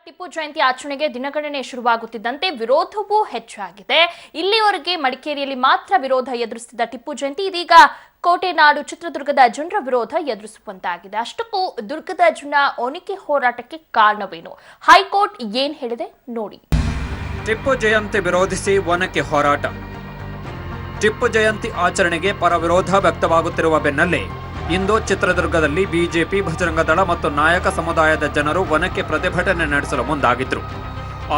ಟಿಪ್ಪು ಜಯಂತಿ ಆಚರಣೆಗೆ ದಿನಗಣನೆ ಶುರುವಾಗುತ್ತಿದ್ದಂತೆ ವಿರೋಧವೂ ಹೆಚ್ಚಾಗಿದೆ. ಇಲ್ಲಿಯವರೆಗೆ ಮಡಿಕೇರಿಯಲ್ಲಿ ಮಾತ್ರ ವಿರೋಧ ಎದುರಿಸುತ್ತಿದ್ದ ಟಿಪ್ಪು ಜಯಂತಿ ಇದೀಗ ಕೋಟೆನಾಡು ಚಿತ್ರದುರ್ಗದ ಜನರ ವಿರೋಧ ಎದುರಿಸುವಂತಾಗಿದೆ. ಅಷ್ಟಕ್ಕೂ ದುರ್ಗದ ಜನ ಒನಕೆ ಹೋರಾಟಕ್ಕೆ ಕಾರಣವೇನು? ಹೈಕೋರ್ಟ್ ಏನ್ ಹೇಳಿದೆ ನೋಡಿ. ಟಿಪ್ಪು ಜಯಂತಿ ವಿರೋಧಿಸಿ ಒನಕೆ ಹೋರಾಟ. ಟಿಪ್ಪು ಜಯಂತಿ ಆಚರಣೆಗೆ ಪರ ವಿರೋಧ ವ್ಯಕ್ತವಾಗುತ್ತಿರುವ ಬೆನ್ನಲ್ಲೇ ಇಂದು ಚಿತ್ರದುರ್ಗದಲ್ಲಿ ಬಿಜೆಪಿ, ಭಜರಂಗ ದಳ ಮತ್ತು ನಾಯಕ ಸಮುದಾಯದ ಜನರು ಒನಕೆ ಪ್ರತಿಭಟನೆ ನಡೆಸಲು ಮುಂದಾಗಿದ್ರು.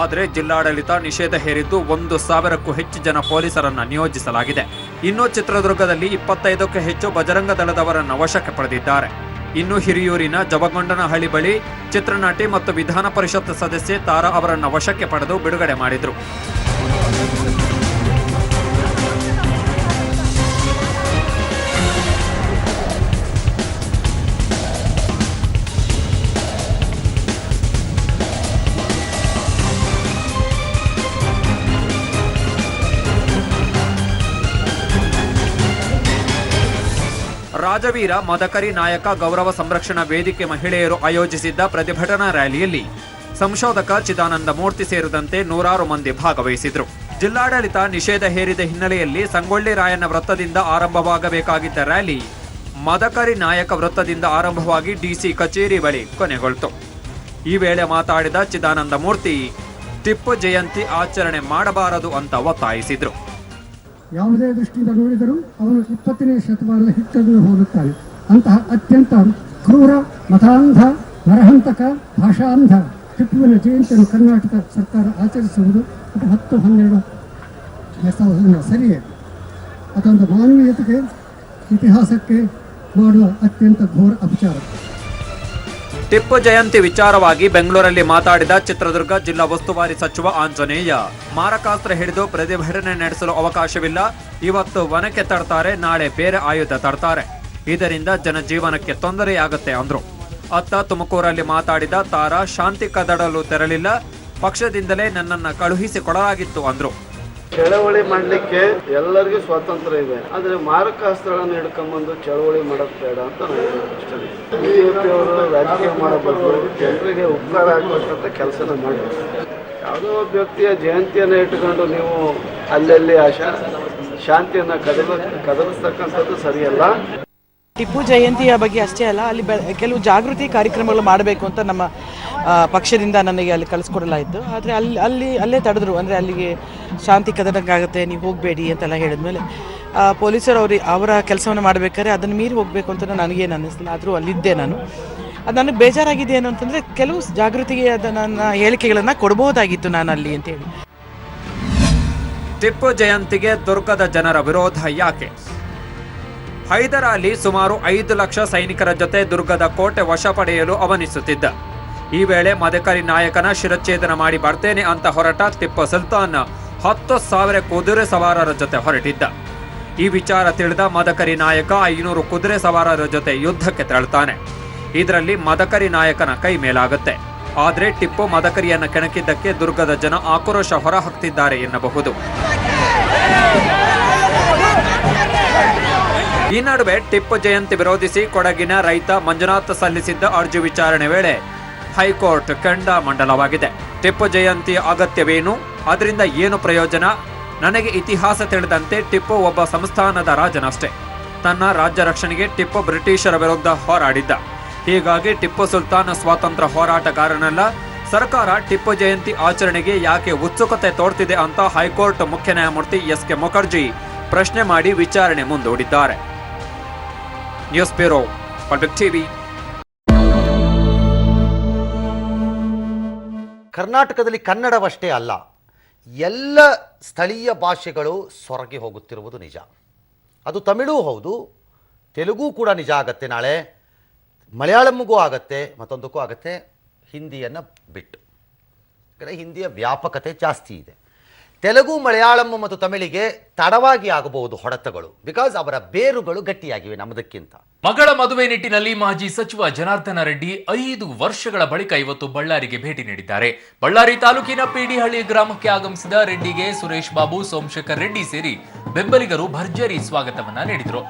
ಆದರೆ ಜಿಲ್ಲಾಡಳಿತ ನಿಷೇಧ ಹೇರಿದ್ದು 1,000ಕ್ಕೂ ಹೆಚ್ಚು ಜನ ಪೊಲೀಸರನ್ನ ನಿಯೋಜಿಸಲಾಗಿದೆ. ಇನ್ನು ಚಿತ್ರದುರ್ಗದಲ್ಲಿ 25ಕ್ಕೂ ಹೆಚ್ಚು ಭಜರಂಗ ದಳದವರನ್ನು ವಶಕ್ಕೆ ಪಡೆದಿದ್ದಾರೆ. ಇನ್ನು ಹಿರಿಯೂರಿನ ಜವಗೊಂಡನಹಳ್ಳಿ ಬಳಿ ಚಿತ್ರನಟಿ ಮತ್ತು ವಿಧಾನ ಪರಿಷತ್ ಸದಸ್ಯೆ ತಾರಾ ಅವರನ್ನು ವಶಕ್ಕೆ ಪಡೆದು ಬಿಡುಗಡೆ ಮಾಡಿದ್ರು. ರಾಜವೀರ ಮದಕರಿ ನಾಯಕ ಗೌರವ ಸಂರಕ್ಷಣಾ ವೇದಿಕೆ ಮಹಿಳೆಯರು ಆಯೋಜಿಸಿದ್ದ ಪ್ರತಿಭಟನಾ ರ್ಯಾಲಿಯಲ್ಲಿ ಸಂಶೋಧಕ ಚಿದಾನಂದ ಮೂರ್ತಿ ಸೇರಿದಂತೆ ನೂರಾರು ಮಂದಿ ಭಾಗವಹಿಸಿದ್ರು. ಜಿಲ್ಲಾಡಳಿತ ನಿಷೇಧ ಹೇರಿದ ಹಿನ್ನೆಲೆಯಲ್ಲಿ ಸಂಗೊಳ್ಳಿ ರಾಯಣ್ಣ ವೃತ್ತದಿಂದ ಆರಂಭವಾಗಬೇಕಾಗಿದ್ದ ರ್ಯಾಲಿ ಮದಕರಿ ನಾಯಕ ವೃತ್ತದಿಂದ ಆರಂಭವಾಗಿ ಡಿಸಿ ಕಚೇರಿ ಬಳಿ ಕೊನೆಗೊಳ್ತು. ಈ ವೇಳೆ ಮಾತಾಡಿದ ಚಿದಾನಂದ ಮೂರ್ತಿ ಟಿಪ್ಪು ಜಯಂತಿ ಆಚರಣೆ ಮಾಡಬಾರದು ಅಂತ ಒತ್ತಾಯಿಸಿದ್ರು. ಯಾವುದೇ ದೃಷ್ಟಿಯಿಂದ ನೋಡಿದರೂ ಅವನು 20ನೇ ಶತಮಾನದ ಹಿಟ್ಟನ್ನು ಹೋಲುತ್ತಾನೆ. ಅಂತಹ ಅತ್ಯಂತ ಕ್ರೂರ, ಮತಾಂಧ, ನರಹಂತಕ, ಭಾಷಾಂಧ ಟಿಪ್ಪುವಿನ ಜಯಂತಿಯನ್ನು ಕರ್ನಾಟಕ ಸರ್ಕಾರ ಆಚರಿಸುವುದು 10-12 ಸರಿಯೇ? ಅದೊಂದು ಮಾನವೀಯತೆಗೆ, ಇತಿಹಾಸಕ್ಕೆ ಮಾಡುವ ಅತ್ಯಂತ ಘೋರ ಅಪಚಾರ. ಟಿಪ್ಪು ಜಯಂತಿ ವಿಚಾರವಾಗಿ ಬೆಂಗಳೂರಲ್ಲಿ ಮಾತಾಡಿದ ಚಿತ್ರದುರ್ಗ ಜಿಲ್ಲಾ ಉಸ್ತುವಾರಿ ಸಚಿವ ಆಂಜನೇಯ, ಮಾರಕಾಸ್ತ್ರ ಹಿಡಿದು ಪ್ರತಿಭಟನೆ ನಡೆಸಲು ಅವಕಾಶವಿಲ್ಲ. ಇವತ್ತು ಒನಕೆ ತಡ್ತಾರೆ, ನಾಳೆ ಬೇರೆ ಆಯುಧ ತಡ್ತಾರೆ. ಇದರಿಂದ ಜನಜೀವನಕ್ಕೆ ತೊಂದರೆಯಾಗುತ್ತೆ ಅಂದ್ರು. ಅತ್ತ ತುಮಕೂರಲ್ಲಿ ಮಾತಾಡಿದ ತಾರಾ, ಶಾಂತಿ ಕದಡಲು ತೆರಳಿಲ್ಲ, ಪಕ್ಷದಿಂದಲೇ ನನ್ನನ್ನು ಕಳುಹಿಸಿಕೊಡಲಾಗಿತ್ತು ಅಂದ್ರು. ಚಳವಳಿ ಮಾಡಲಿಕ್ಕೆ ಎಲ್ಲರಿಗೂ ಸ್ವಾತಂತ್ರ್ಯ ಇದೆ, ಆದರೆ ಮಾರಕಾಸ್ತ್ರಗಳನ್ನು ಹಿಡ್ಕೊಂಡ್ಬಂದು ಚಳವಳಿ ಮಾಡೋದು ಬೇಡ ಅಂತ ಬಿಜೆಪಿಯವರು ರಾಜಕೀಯ ಮಾಡಬೇಕು, ಜನರಿಗೆ ಉಪಕಾರ ಆಗಬೇಕಂತ ಕೆಲಸನ ಮಾಡಬೇಕು. ಯಾವುದೋ ಒಬ್ಬ ವ್ಯಕ್ತಿಯ ಜಯಂತಿಯನ್ನು ಇಟ್ಕೊಂಡು ನೀವು ಅಲ್ಲಲ್ಲಿ ಶಾಂತಿಯನ್ನು ಕದಲಿಸ್ತಕ್ಕಂಥದ್ದು ಸರಿಯಲ್ಲ. ಟಿಪ್ಪು ಜಯಂತಿಯ ಬಗ್ಗೆ ಅಷ್ಟೇ ಅಲ್ಲ, ಅಲ್ಲಿ ಕೆಲವು ಜಾಗೃತಿ ಕಾರ್ಯಕ್ರಮಗಳು ಮಾಡಬೇಕು ಅಂತ ನಮ್ಮ ಪಕ್ಷದಿಂದ ನನಗೆ ಅಲ್ಲಿ ಕಳಿಸ್ಕೊಡಲಾಯಿತು. ಆದರೆ ಅಲ್ಲೇ ತಡೆದ್ರು. ಅಂದರೆ ಅಲ್ಲಿಗೆ ಶಾಂತಿ ಕದಡಂಗಾಗುತ್ತೆ, ನೀವು ಹೋಗಬೇಡಿ ಅಂತೆಲ್ಲ ಹೇಳಿದ್ಮೇಲೆ ಪೊಲೀಸರು ಅವರ ಕೆಲಸವನ್ನು ಮಾಡಬೇಕಾದ್ರೆ ಅದನ್ನು ಮೀರಿ ಹೋಗಬೇಕು ಅಂತ ನನಗೇನು ಅನ್ನಿಸ್ಲಿಲ್ಲ. ಆದರೂ ಅಲ್ಲಿದ್ದೆ ನಾನು. ಅದು ನನಗೆ ಬೇಜಾರಾಗಿದೆ ಏನು ಅಂತಂದರೆ, ಕೆಲವು ಜಾಗೃತಿಗೆ ನನ್ನ ಹೇಳಿಕೆಗಳನ್ನು ಕೊಡಬಹುದಾಗಿತ್ತು ನಾನು ಅಲ್ಲಿ ಅಂತೇಳಿ. ಟಿಪ್ಪು ಜಯಂತಿಗೆ ದುರ್ಗದ ಜನರ ವಿರೋಧ ಯಾಕೆ? ಹೈದರ್ ಅಲಿ ಸುಮಾರು 5 ಲಕ್ಷ ಸೈನಿಕರ ಜೊತೆ ದುರ್ಗದ ಕೋಟೆ ವಶ ಪಡೆಯಲು ಅವನಿಸುತ್ತಿದ್ದ. ಈ ವೇಳೆ ಮದಕರಿ ನಾಯಕನ ಶಿರಚ್ಛೇದನ ಮಾಡಿ ಬರ್ತೇನೆ ಅಂತ ಹೊರಟ ಟಿಪ್ಪು ಸುಲ್ತಾನ್ 10,000 ಕುದುರೆ ಸವಾರರ ಜೊತೆ ಹೊರಟಿದ್ದ. ಈ ವಿಚಾರ ತಿಳಿದ ಮದಕರಿ ನಾಯಕ 500 ಕುದುರೆ ಸವಾರರ ಜೊತೆ ಯುದ್ಧಕ್ಕೆ ತೆರಳುತ್ತಾನೆ. ಇದರಲ್ಲಿ ಮದಕರಿ ನಾಯಕನ ಕೈ ಮೇಲಾಗುತ್ತೆ. ಆದರೆ ಟಿಪ್ಪು ಮದಕರಿಯನ್ನು ಕೆಣಕಿದ್ದಕ್ಕೆ ದುರ್ಗದ ಜನ ಆಕ್ರೋಶ ಹೊರಹಾಕ್ತಿದ್ದಾರೆ ಎನ್ನಬಹುದು. ಈ ನಡುವೆ ಟಿಪ್ಪು ಜಯಂತಿ ವಿರೋಧಿಸಿ ಕೊಡಗಿನ ರೈತ ಮಂಜುನಾಥ್ ಸಲ್ಲಿಸಿದ್ದ ಅರ್ಜಿ ವಿಚಾರಣೆ ವೇಳೆ ಹೈಕೋರ್ಟ್ ಕೆಂಡಾಮಂಡಲವಾಗಿದೆ. ಟಿಪ್ಪು ಜಯಂತಿ ಅಗತ್ಯವೇನು? ಅದರಿಂದ ಏನು ಪ್ರಯೋಜನ? ನನಗೆ ಇತಿಹಾಸ ತಿಳಿದಂತೆ ಟಿಪ್ಪು ಒಬ್ಬ ಸಂಸ್ಥಾನದ ರಾಜನಷ್ಟೇ. ತನ್ನ ರಾಜ್ಯ ರಕ್ಷಣೆಗೆ ಟಿಪ್ಪು ಬ್ರಿಟಿಷರ ವಿರುದ್ಧ ಹೋರಾಡಿದ್ದ. ಹೀಗಾಗಿ ಟಿಪ್ಪು ಸುಲ್ತಾನ್ ಸ್ವಾತಂತ್ರ್ಯ ಹೋರಾಟಗಾರನಲ್ಲ. ಸರ್ಕಾರ ಟಿಪ್ಪು ಜಯಂತಿ ಆಚರಣೆಗೆ ಯಾಕೆ ಉತ್ಸುಕತೆ ತೋರ್ತಿದೆ ಅಂತ ಹೈಕೋರ್ಟ್ ಮುಖ್ಯ ನ್ಯಾಯಮೂರ್ತಿ ಎಸ್ ಕೆ ಮುಖರ್ಜಿ ಪ್ರಶ್ನೆ ಮಾಡಿ ವಿಚಾರಣೆ ಮುಂದೂಡಿದ್ದಾರೆ. News bureau, public TV. ಕರ್ನಾಟಕದಲ್ಲಿ ಕನ್ನಡವಷ್ಟೇ ಅಲ್ಲ, ಎಲ್ಲ ಸ್ಥಳೀಯ ಭಾಷೆಗಳು ಸೊರಗಿ ಹೋಗುತ್ತಿರುವುದು ನಿಜ. ಅದು ತಮಿಳು ಹೌದು, ತೆಲುಗು ಕೂಡ ನಿಜ ಆಗತ್ತೆ, ನಾಳೆ ಮಲಯಾಳಂಗೂ ಆಗತ್ತೆ, ಮತ್ತೊಂದಕ್ಕೂ ಆಗತ್ತೆ, ಹಿಂದಿಯನ್ನು ಬಿಟ್ಟು. ಯಾಕಂದರೆ ಹಿಂದಿಯ ವ್ಯಾಪಕತೆ ಜಾಸ್ತಿ ಇದೆ. ತೆಲುಗು, ಮಲಯಾಳಂ ಮತ್ತು ತಮಿಳಿಗೆ ತಡವಾಗಿ ಆಗಬಹುದು ಹೊಡೆತಗಳು, ಬಿಕಾಸ್ ಅವರ ಬೇರುಗಳು ಗಟ್ಟಿಯಾಗಿವೆ ನಮ್ಮದಕ್ಕಿಂತ. ಮಗಳ ಮದುವೆ ನಿಟ್ಟಿನಲ್ಲಿ ಮಾಜಿ ಸಚಿವ ಜನಾರ್ದನ ರೆಡ್ಡಿ 5 ವರ್ಷಗಳ ಬಳಿಕ ಇವತ್ತು ಬಳ್ಳಾರಿಗೆ ಭೇಟಿ ನೀಡಿದ್ದಾರೆ. ಬಳ್ಳಾರಿ ತಾಲೂಕಿನ ಪಿಡಿಹಳ್ಳಿ ಗ್ರಾಮಕ್ಕೆ ಆಗಮಿಸಿದ ರೆಡ್ಡಿಗೆ ಸುರೇಶ್ ಬಾಬು, ಸೋಮಶೇಖರ್ ರೆಡ್ಡಿ ಸೇರಿ ಬೆಂಬಲಿಗರು ಭರ್ಜರಿ ಸ್ವಾಗತವನ್ನ ನೀಡಿದರು.